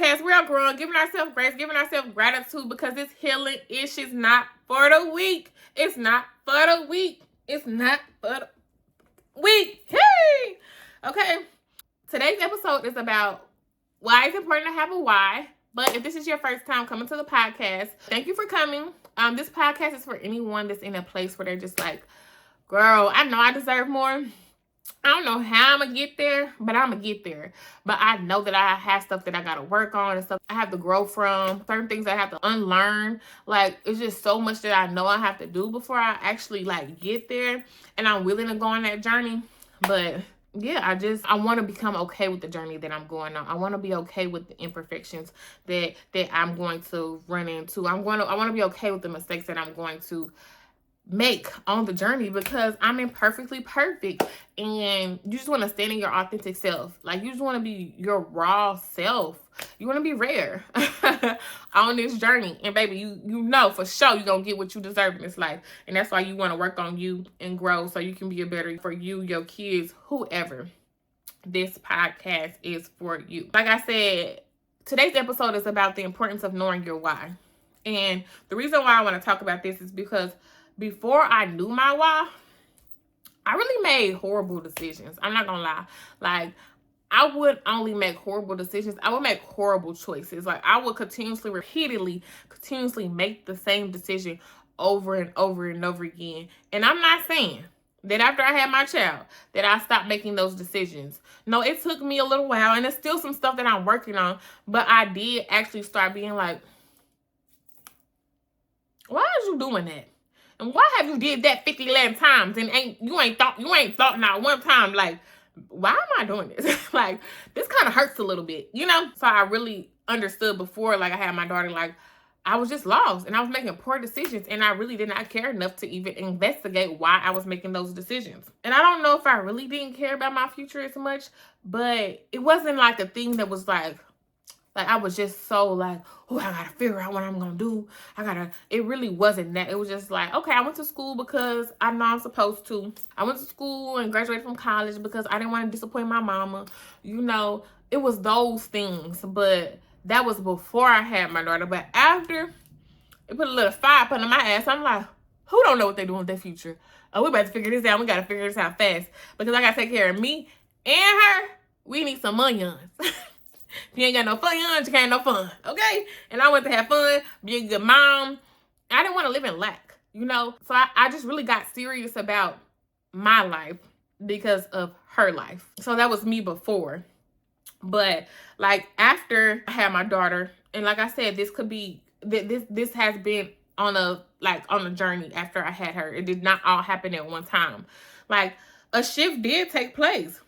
podcast. We're all growing, giving ourselves grace, giving ourselves gratitude, because this healing ish is not for the weak. It's not for the weak. It's not for the weak. Hey! Okay. Today's episode is about why it's important to have a why. But if this is your first time coming to the podcast, thank you for coming. This podcast is for anyone that's in a place where they're just like, girl, I know I deserve more. I don't know how I'm going to get there, but I'm going to get there. But I know that I have stuff that I got to work on and stuff I have to grow from, certain things I have to unlearn. Like, it's just so much that I know I have to do before I actually, like, get there. And I'm willing to go on that journey. But yeah, I want to become okay with the journey that I'm going on. I want to be okay with the imperfections that I'm going to run into. I want to be okay with the mistakes that I'm going to make on the journey, because I'm imperfectly perfect, and you just want to stand in your authentic self. Like, you just want to be your raw self. You want to be rare on this journey. And baby, you know for sure you're gonna get what you deserve in this life. And that's why you want to work on you and grow so you can be a better for you, your kids, whoever. This podcast is for you. Like I said, today's episode is about the importance of knowing your why. And the reason why I want to talk about this is because before I knew my why, I really made horrible decisions. I'm not gonna lie. Like, I would only make horrible decisions. I would make horrible choices. Like, I would repeatedly make the same decision over and over and over again. And I'm not saying that after I had my child that I stopped making those decisions. No, it took me a little while, and there's still some stuff that I'm working on. But I did actually start being like, why are you doing that? And why have you did that 50 11 times and you ain't thought not one time, like, why am I doing this? Like, this kind of hurts a little bit, you know? So I really understood before, like, I had my daughter, like, I was just lost and I was making poor decisions, and I really did not care enough to even investigate why I was making those decisions. And I don't know if I really didn't care about my future as much, but it wasn't like a thing that was like I was just so like, oh, I gotta figure out what I'm gonna do. It really wasn't that. It was just like, okay, I went to school because I know I'm supposed to. I went to school and graduated from college because I didn't want to disappoint my mama. You know, it was those things. But that was before I had my daughter. But after, it put a little fire up under my ass. I'm like, who don't know what they're doing with their future? Oh, we about to figure this out. We gotta figure this out fast. Because I gotta take care of me and her. We need some money. If you ain't got no fun, you can't have no fun, okay? And I went to have fun, be a good mom. I didn't want to live in lack, you know? So I just really got serious about my life because of her life. So that was me before. But, like, after I had my daughter, and like I said, this has been on a journey after I had her. It did not all happen at one time. Like, a shift did take place.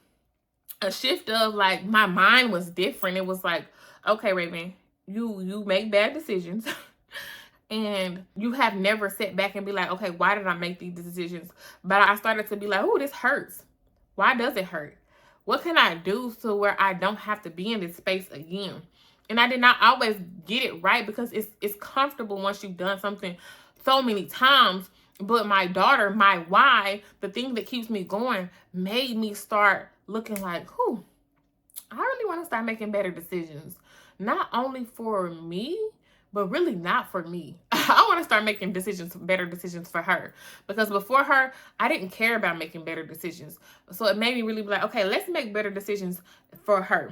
A shift of, like, my mind was different. It was like, okay, Raven, you make bad decisions and you have never sat back and be like, okay, why did I make these decisions? But I started to be like, oh, this hurts. Why does it hurt? What can I do so where I don't have to be in this space again? And I did not always get it right, because it's comfortable once you've done something so many times. But my daughter, my why, the thing that keeps me going, made me start looking like, I really want to start making better decisions. Not only for me, but really not for me. I want to start making better decisions for her. Because before her, I didn't care about making better decisions. So it made me really be like, okay, let's make better decisions for her.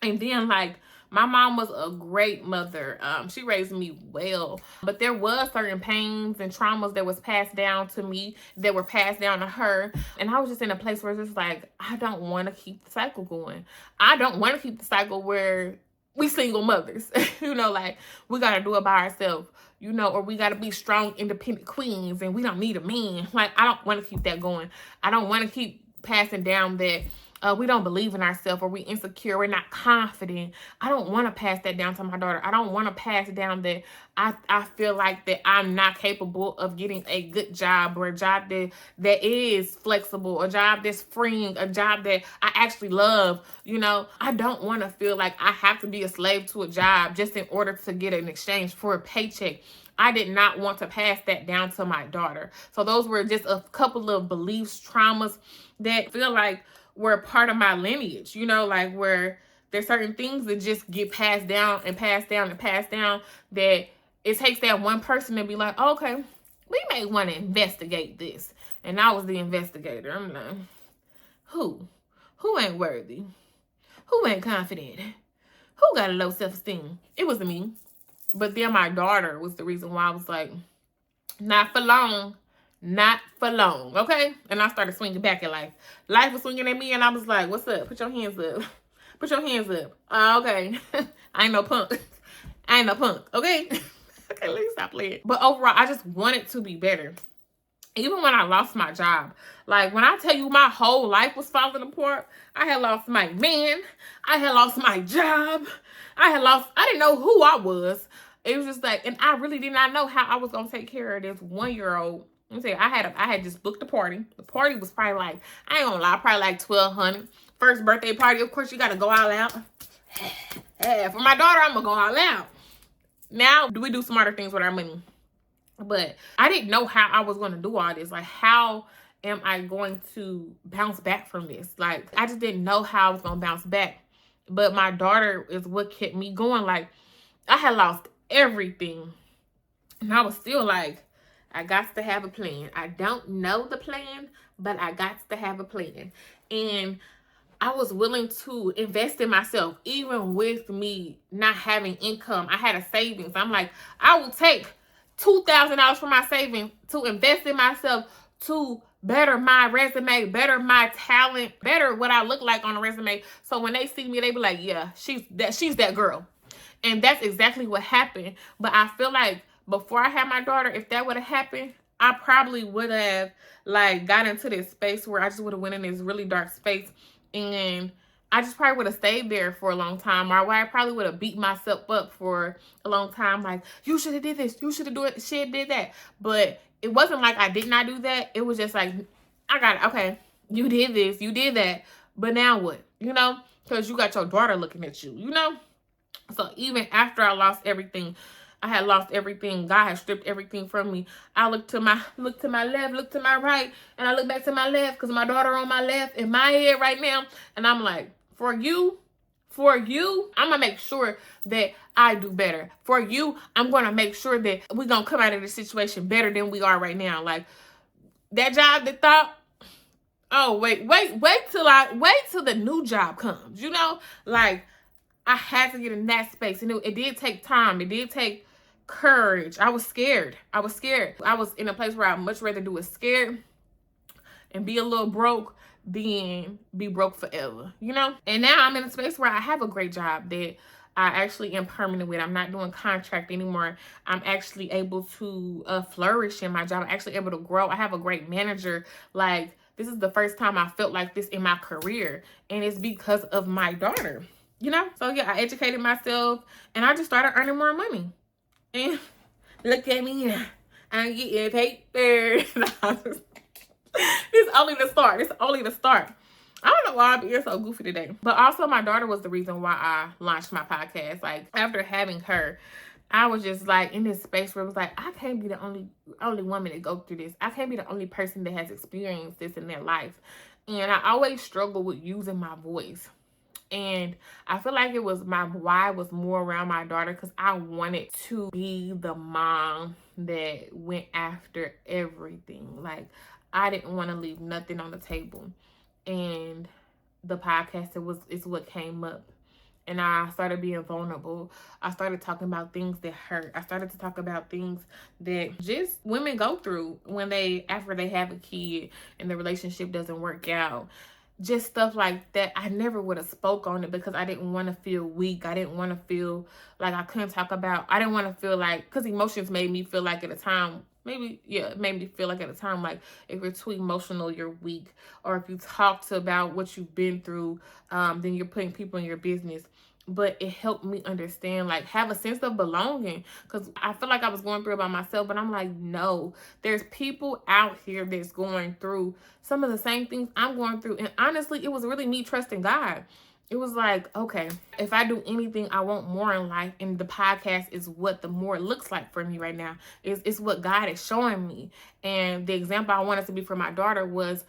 And then, like, my mom was a great mother. She raised me well. But there was certain pains and traumas that was passed down to me that were passed down to her. And I was just in a place where it's just like, I don't want to keep the cycle going. I don't want to keep the cycle where we single mothers. You know, like, we got to do it by ourselves. You know, or we got to be strong, independent queens and we don't need a man. Like, I don't want to keep that going. I don't want to keep passing down that we don't believe in ourselves, or we insecure, we're not confident. I don't want to pass that down to my daughter. I don't want to pass down that I feel like that I'm not capable of getting a good job, or a job that is flexible, a job that's freeing, a job that I actually love. You know, I don't want to feel like I have to be a slave to a job just in order to get an exchange for a paycheck. I did not want to pass that down to my daughter. So those were just a couple of beliefs, traumas that feel like were part of my lineage, you know, like where there's certain things that just get passed down and passed down and passed down, that it takes that one person to be like, okay, we may want to investigate this. And I was the investigator. I'm like, who ain't worthy? Who ain't confident? Who got a low self-esteem? It was me. But then my daughter was the reason why I was like, not for long. Not for long, okay? And I started swinging back at life. Life was swinging at me, and I was like, what's up? Put your hands up. Put your hands up. Okay. I ain't no punk. I ain't no punk, okay? Okay, let me stop playing. But overall, I just wanted to be better. Even when I lost my job, like when I tell you my whole life was falling apart, I had lost my man, I had lost my job, I didn't know who I was. It was just like, and I really did not know how I was gonna take care of this 1-year-old. Let me tell you, I had just booked a party. The party was probably like, I ain't gonna lie, probably like $1,200. First birthday party, of course you gotta go all out. For my daughter, I'm gonna go all out. Now, do we do smarter things with our money? But I didn't know how I was going to do all this. Like, how am I going to bounce back from this? Like, I just didn't know how I was going to bounce back. But my daughter is what kept me going. Like, I had lost everything. And I was still like, I got to have a plan. I don't know the plan, but I got to have a plan. And I was willing to invest in myself, even with me not having income. I had a savings. I'm like, I will take $2,000 from my savings to invest in myself, to better my resume, better my talent, better what I look like on a resume. So when they see me, they be like, yeah, she's that girl. And that's exactly what happened. But I feel like before I had my daughter, if that would have happened, I probably would have like got into this space where I just would have went in this really dark space, and I just probably would have stayed there for a long time, or I probably would have beat myself up for a long time. Like, you should have did this. You should have did that. But it wasn't like I did not do that. It was just like, I got it. Okay, you did this. You did that. But now what? You know? Because you got your daughter looking at you. You know? So even after I lost everything, I had lost everything. God had stripped everything from me. I looked to my left, looked to my right, and I look back to my left because my daughter on my left in my head right now. And I'm like, for you, I'm going to make sure that I do better. For you, I'm going to make sure that we're going to come out of this situation better than we are right now. Like, that job that thought, oh, wait till the new job comes, you know? Like, I had to get in that space. And it did take time. It did take courage. I was scared. I was in a place where I'd much rather do it scared and be a little broke than be broke forever, you know? And now I'm in a space where I have a great job that I actually am permanent with. I'm not doing contract anymore. I'm actually able to flourish in my job. I'm actually able to grow. I have a great manager. Like, this is the first time I felt like this in my career. And it's because of my daughter, you know? So yeah, I educated myself and I just started earning more money. And look at me now. I'm getting paper. This is only the start. I don't know why I'm being so goofy today. But also my daughter was the reason why I launched my podcast. Like, after having her, I was just like in this space where it was like, I can't be the only woman to go through this. I can't be the only person that has experienced this in their life. And I always struggle with using my voice. And I feel like my why was more around my daughter because I wanted to be the mom that went after everything. Like, I didn't want to leave nothing on the table. And the podcast is what came up. And I started being vulnerable. I started talking about things that hurt. I started to talk about things that just women go through after they have a kid and the relationship doesn't work out. Just stuff like that. I never would have spoke on it because I didn't want to feel weak. I didn't want to feel like I couldn't talk about. I didn't want to feel like, because emotions made me feel like at a time, it made me feel like at a time, like if you're too emotional, you're weak. Or if you talked about what you've been through, then you're putting people in your business. But it helped me understand, like, have a sense of belonging. Because I feel like I was going through it by myself. But I'm like, no, there's people out here that's going through some of the same things I'm going through. And honestly, it was really me trusting God. It was like, okay, if I do anything, I want more in life. And the podcast is what the more looks like for me right now. It's what God is showing me. And the example I wanted to be for my daughter was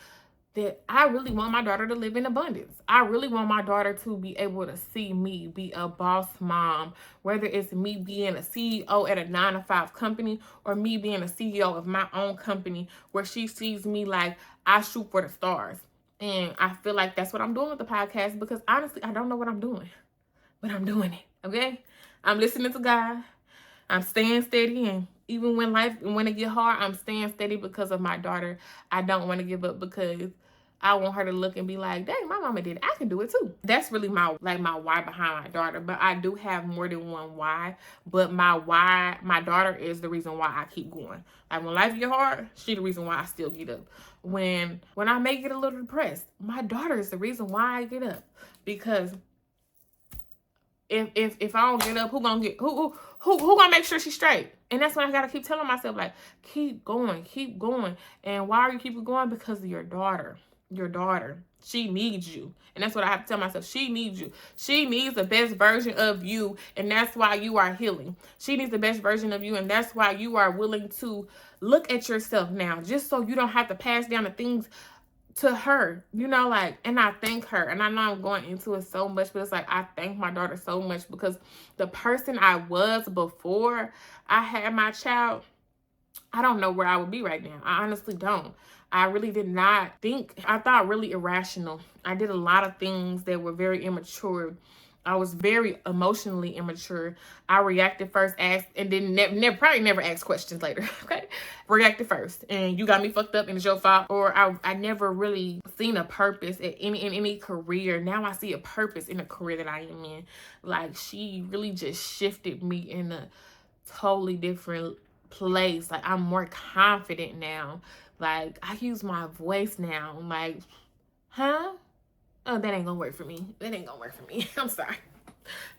that I really want my daughter to live in abundance. I really want my daughter to be able to see me be a boss mom, whether it's me being a CEO at a 9-to-5 company or me being a CEO of my own company, where she sees me like I shoot for the stars. And I feel like that's what I'm doing with the podcast, because honestly, I don't know what I'm doing, but I'm doing it, okay? I'm listening to God. I'm staying steady, and even when it get hard, I'm staying steady because of my daughter. I don't want to give up because I want her to look and be like, dang, my mama did it. I can do it too. That's really my why behind my daughter. But I do have more than one why. But my daughter is the reason why I keep going. Like when life get hard, she the reason why I still get up. When I may get a little depressed, my daughter is the reason why I get up. Because if I don't get up, who gonna make sure she's straight? And that's what I gotta keep telling myself, like, keep going. And why are you keep going? Because of your daughter. Your daughter, she needs you. And that's what I have to tell myself. She needs you. She needs the best version of you, and that's why you are healing. She needs the best version of you, and that's why you are willing to look at yourself now, just so you don't have to pass down the things to her, like, and I thank her. And I know I'm going into it so much, but it's like, I thank my daughter so much, because the person I was before I had my child, I don't know where I would be right now. I honestly don't. I really did not think. I thought really irrational. I did a lot of things that were very immature. I was very emotionally immature. I reacted first, asked, and then probably never asked questions later. Okay, reacted first, and you got me fucked up, and it's your fault. Or I never really seen a purpose in any career. Now I see a purpose in the career that I am in. Like, she really just shifted me in a totally different place. Like, I'm more confident now. Like, I use my voice now. Like, huh? Oh, that ain't gonna work for me. I'm sorry.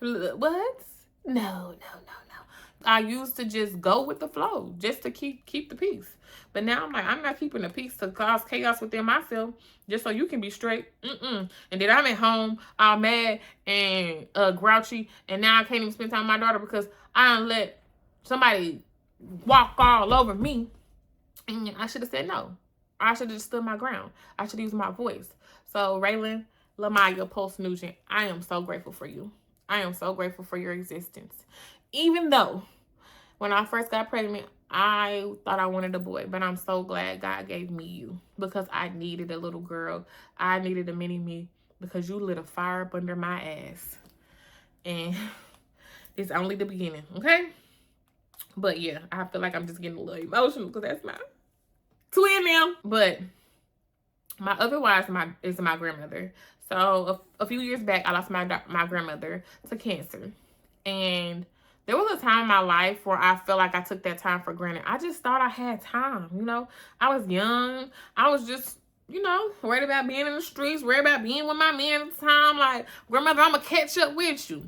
What? No. I used to just go with the flow, just to keep the peace. But now I'm like, I'm not keeping the peace to cause chaos within myself, just so you can be straight. And then I'm at home all mad and grouchy, and now I can't even spend time with my daughter because I don't let somebody walk all over me. And I should have said no. I should have just stood my ground. I should use my voice. So, Raylan Lamaya Post-Nugent, I am so grateful for you. I am so grateful for your existence. Even though when I first got pregnant, I thought I wanted a boy, but I'm so glad God gave me you, because I needed a little girl. I needed a mini me, because you lit a fire up under my ass. And it's only the beginning, okay? But yeah, I feel like I'm just getting a little emotional because that's my twin now. But my other why is my grandmother. So a few years back, I lost my grandmother to cancer. And there was a time in my life where I felt like I took that time for granted. I just thought I had time, I was young. I was just, worried about being in the streets, worried about being with my man at the time. Like, grandmother, I'm going to catch up with you.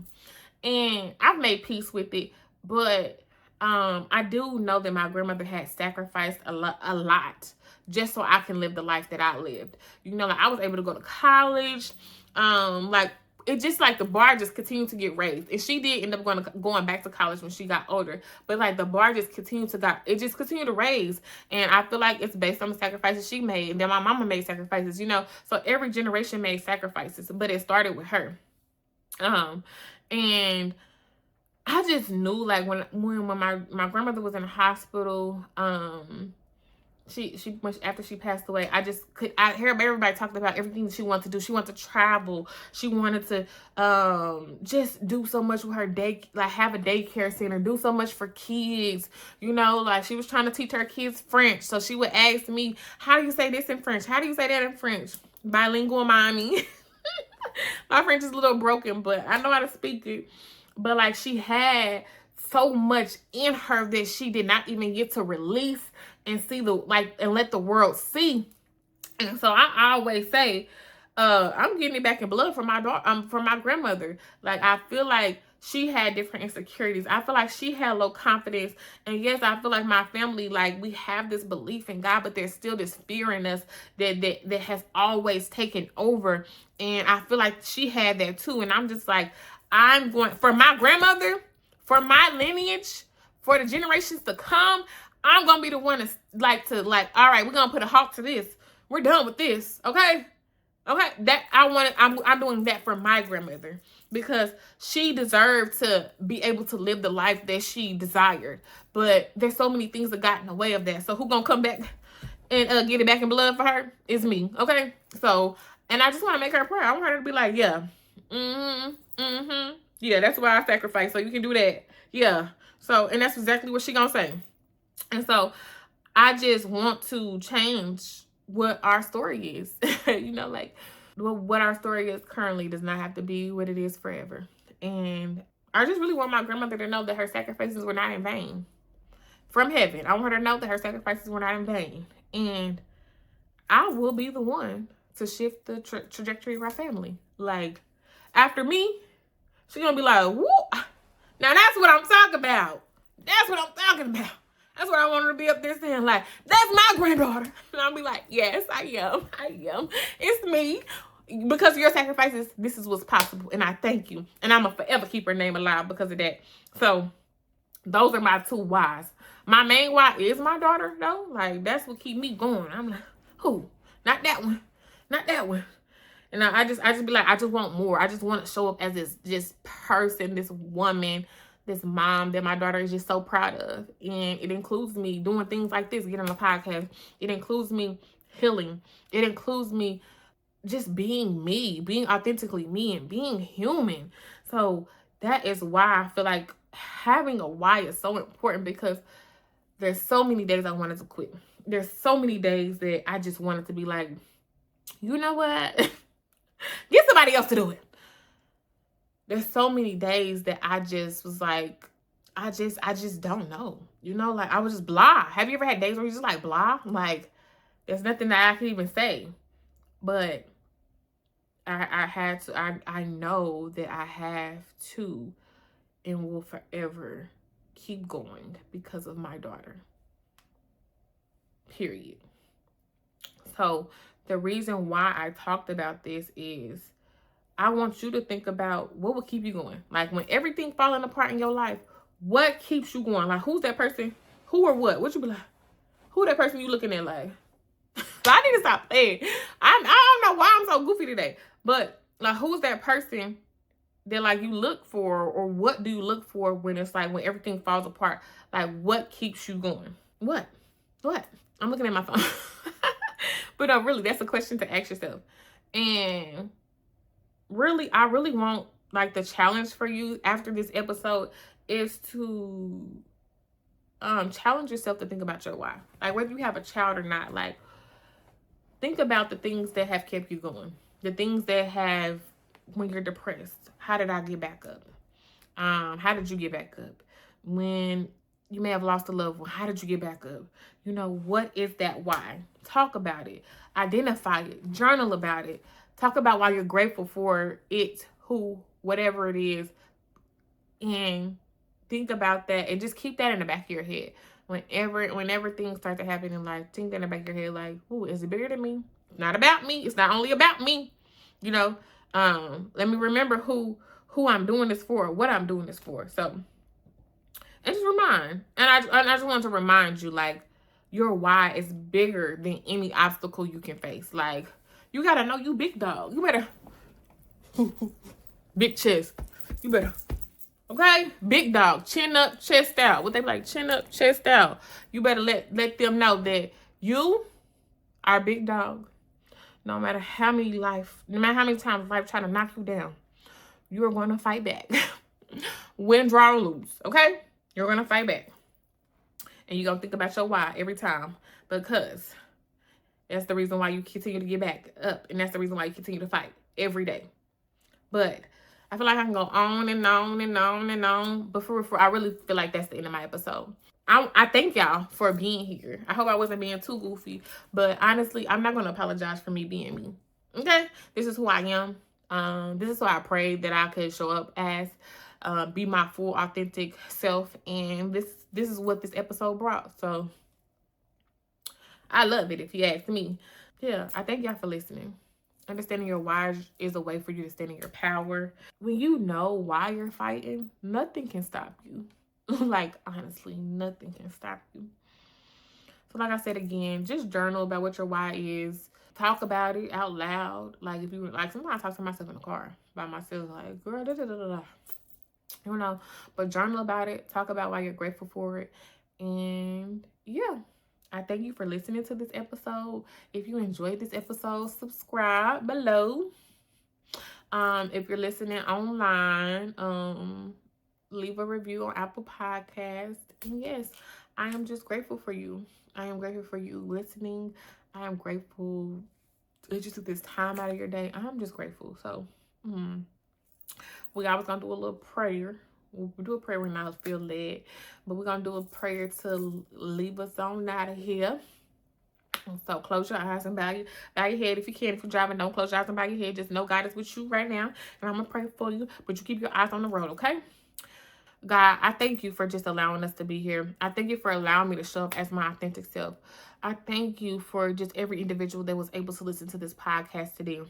And I've made peace with it. But I do know that my grandmother had sacrificed a lot just so I can live the life that I lived. Like, I was able to go to college. Like, it just, like, the bar just continued to get raised. And she did end up going back to college when she got older. But, like, the bar just continued to raise. And I feel like it's based on the sacrifices she made. And then my mama made sacrifices, So every generation made sacrifices. But it started with her. And I just knew, like, when my grandmother was in the hospital, she after she passed away, I hear everybody talking about everything that she wanted to do. She wanted to travel. She wanted to just do so much with her have a daycare center, do so much for kids. Like, she was trying to teach her kids French. So she would ask me, how do you say this in French? How do you say that in French? Bilingual mommy. My French is a little broken, but I know how to speak it. But, like, she had so much in her that she did not even get to release and see and let the world see. And so I always say, I'm getting it back in blood from my daughter, from my grandmother. Like, I feel like she had different insecurities. I feel like she had low confidence. And yes, I feel like my family, like, we have this belief in God, but there's still this fear in us that has always taken over. And I feel like she had that too. And I'm just like, I'm going, for my grandmother, for my lineage, for the generations to come, I'm going to be the one all right, we're going to put a halt to this. We're done with this, okay? Okay, that I'm doing that for my grandmother because she deserved to be able to live the life that she desired. But there's so many things that got in the way of that. So who gonna come back and get it back in blood for her? It's me, okay? So, and I just want to make her proud. I want her to be like, yeah, yeah, that's why I sacrifice. So you can do that, yeah. So, and that's exactly what she gonna say. And so, I just want to change what our story is. You know, like what our story is currently does not have to be what it is forever. And I just really want my grandmother to know that her sacrifices were not in vain. From heaven, I want her to know that her sacrifices were not in vain. And I will be the one to shift the trajectory of our family. Like, after me, she's going to be like, woo. Now that's what I'm talking about. That's what I'm talking about. That's what I want her to be up there saying, like, that's my granddaughter. And I'll be like, yes, I am. It's me. Because of your sacrifices, this is what's possible. And I thank you. And I'm going to forever keep her name alive because of that. So, those are my two whys. My main why is my daughter, though. Like, that's what keep me going. I'm like, who? Not that one. Not that one. And I just be like, I just want more. I just want to show up as this person, this woman, this mom that my daughter is just so proud of. And it includes me doing things like this, getting on a podcast. It includes me healing. It includes me just being me, being authentically me and being human. So that is why I feel like having a why is so important, because there's so many days I wanted to quit. There's so many days that I just wanted to be like, you know what? Get somebody else to do it. There's so many days that I just was like, I just don't know. You know, like I was just blah. Have you ever had days where you're just like blah? Like there's nothing that I can even say. But I had to, I know that I have to and will forever keep going because of my daughter. Period. So the reason why I talked about this is I want you to think about what will keep you going. Like when everything falling apart in your life, what keeps you going? Like who's that person? Who or what? What you be like? Who that person you looking at like? So I need to stop playing. I don't know why I'm so goofy today. But like who's that person that like you look for, or what do you look for when it's like when everything falls apart? Like what keeps you going? What? I'm looking at my phone. But no, really, that's a question to ask yourself. And really, I really want like the challenge for you after this episode is to challenge yourself to think about your why. Like whether you have a child or not, like think about the things that have kept you going. The things that have, when you're depressed, how did I get back up? How did you get back up? When you may have lost a loved one, how did you get back up? You know, what is that why? Talk about it. Identify it. Journal about it. Talk about why you're grateful for it, whatever it is. And think about that and just keep that in the back of your head. Whenever things start to happen in life, think that in the back of your head, like, ooh, is it bigger than me? Not about me. It's not only about me. You know, let me remember who I'm doing this for, what I'm doing this for. So, and just remind. And I just want to remind you, like, your why is bigger than any obstacle you can face. Like, you got to know you big dog. You better, big chest. You better, okay? Big dog, chin up, chest out. What they like, chin up, chest out. You better let them know that you are big dog. No matter how many times life trying to knock you down, you are going to fight back. Win, draw, or lose, okay? You're going to fight back. And you're going to think about your why every time, because that's the reason why you continue to get back up. And that's the reason why you continue to fight every day. But I feel like I can go on and on and on and on. But for I really feel like that's the end of my episode. I thank y'all for being here. I hope I wasn't being too goofy. But honestly, I'm not going to apologize for me being me. Okay? This is who I am. This is why I prayed that I could show up as, be my full authentic self. And this is what this episode brought. So I love it if you ask me. Yeah, I thank y'all for listening. Understanding your why is a way for you to stand in your power. When you know why you're fighting, nothing can stop you. Like, honestly, nothing can stop you. So like I said again, just journal about what your why is. talk about it out loud. Like, if you were like, sometimes I talk to myself in the car by myself, like, girl, da da da da da. You know, but journal about it, talk about why you're grateful for it. And yeah, I thank you for listening to this episode. If you enjoyed this episode, subscribe below. If you're listening online, leave a review on Apple Podcast. And yes, I am just grateful for you. I am grateful for you listening. I am grateful that you took this time out of your day. I'm just grateful. So, we always gonna do a little prayer. We'll do a prayer when I feel led, but we're gonna do a prayer to leave us on out of here. So close your eyes and bow your head if you can. If you're driving, don't close your eyes and bow your head. Just know God is with you right now, and I'm gonna pray for you. But you keep your eyes on the road, okay? God, I thank you for just allowing us to be here. I thank you for allowing me to show up as my authentic self. I thank you for just every individual that was able to listen to this podcast today.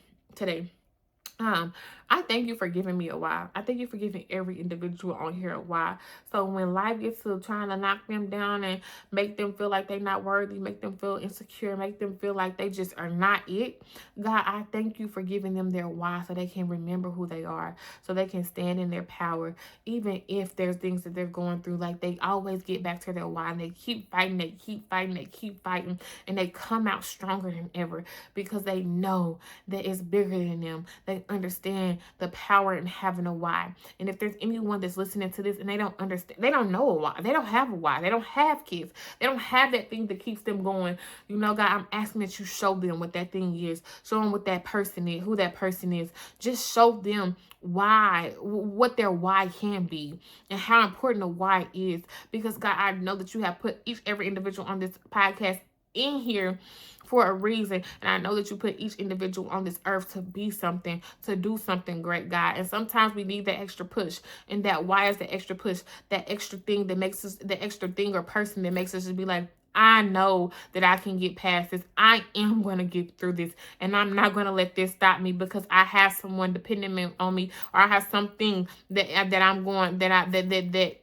I thank you for giving me a why. I thank you for giving every individual on here a why. So when life gets to trying to knock them down and make them feel like they're not worthy, make them feel insecure, make them feel like they just are not it, God, I thank you for giving them their why so they can remember who they are, so they can stand in their power, even if there's things that they're going through. Like, they always get back to their why, and they keep fighting, they keep fighting, they keep fighting, and they come out stronger than ever because they know that it's bigger than them. They understand the power in having a why. And if there's anyone that's listening to this and they don't understand, they don't know a why, they don't have a why, they don't have kids, they don't have that thing that keeps them going, you know, God, I'm asking that you show them what that thing is. Show them what that person is, who that person is. Just show them why, what their why can be, and how important a why is. Because God, I know that you have put every individual on this podcast in here for a reason, and I know that you put each individual on this earth to be something, to do something great, God. And sometimes we need that extra push, and that why is the extra push, that extra thing that makes us, the extra thing or person that makes us just be like, I know that I can get past this. I am going to get through this, and I'm not going to let this stop me because I have someone dependent on me, or I have something that I'm going, that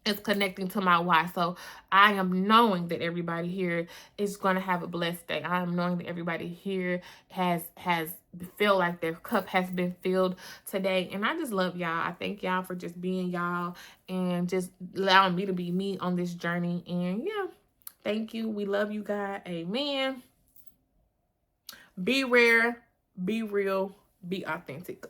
is connecting to my why. So I am knowing that everybody here is going to have a blessed day. I am knowing that everybody here has feel like their cup has been filled today. And I just love y'all. I thank y'all for just being y'all and just allowing me to be me on this journey. And yeah, thank you. We love you, God. Amen. Be rare, be real, be authentic.